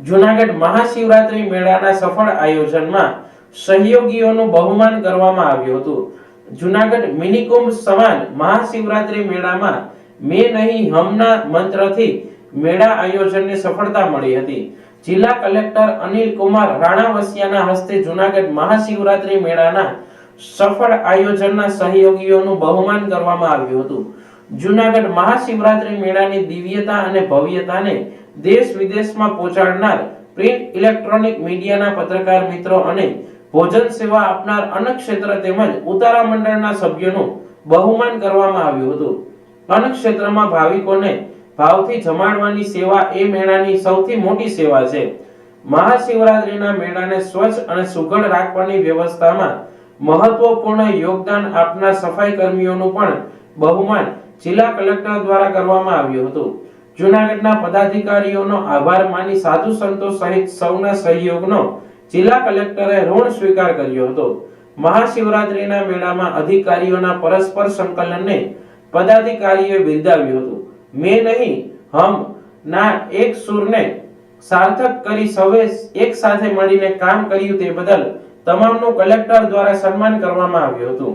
જૂનાગઢ મહાશિવરાત્રી મેળાના સફળ આયોજનમાં સહયોગીઓનું બહુમાન કરવામાં આવ્યું હતું। જૂનાગઢ મિની કુંભ સમાન મહાશિવરાત્રી મેળામાં મેં નહીં હમના મંત્રથી મેળા આયોજનને સફળતા મળી હતી। જિલ્લા કલેક્ટર અનિલ કુમાર રાણાવસિયાના હસ્તે જૂનાગઢ મહાશિવરાત્રી મેળાના સફળ આયોજનના સહયોગીઓનું બહુમાન કરવામાં આવ્યું હતું। જૂનાગઢ મહાશિવરાત્રી મેળાની દિવ્યતા અને ભવ્યતાને દેશ વિદેશમાં પહોંચાડનાર પ્રિન્ટ ઇલેક્ટ્રોનિક મીડિયાના પત્રકાર મિત્રો અને ભોજન સેવા આપનાર અન્નક્ષેત્ર તેમજ ઉતારા મંડળના સભ્યોનું બહુમાન કરવામાં આવ્યું હતું। અન્નક્ષેત્રમાં ભાવિકોને ભાવથી જમાડવાની સેવા એ મેળાની સૌથી મોટી સેવા છે। મહાશિવરાત્રીના મેળાને સ્વચ્છ અને સુઘડ રાખવાની વ્યવસ્થામાં મહત્વપૂર્ણ યોગદાન આપનાર સફાઈ કર્મીઓનું પણ બહુમાન જિલ્લા કલેક્ટર દ્વારા કરવામાં આવ્યું હતું। જૂનાગઢના પદાધિકારીઓનો આભાર માની સાધુ સંતો સહિત સૌના સહયોગનો જિલ્લા કલેક્ટરે ઋણ સ્વીકાર કર્યો હતો। મહાશિવરાત્રીના મેળામાં અધિકારીઓના પરસ્પર સંકલનને પદાધિકારીઓએ બિરદાવ્યું હતું। મેં નહીં હમ ના એક સૂરને સાર્થક કરી સૌએ એક સાથે મળીને કામ કર્યું તે બદલ તમામનું કલેક્ટર દ્વારા સન્માન કરવામાં આવ્યું હતું।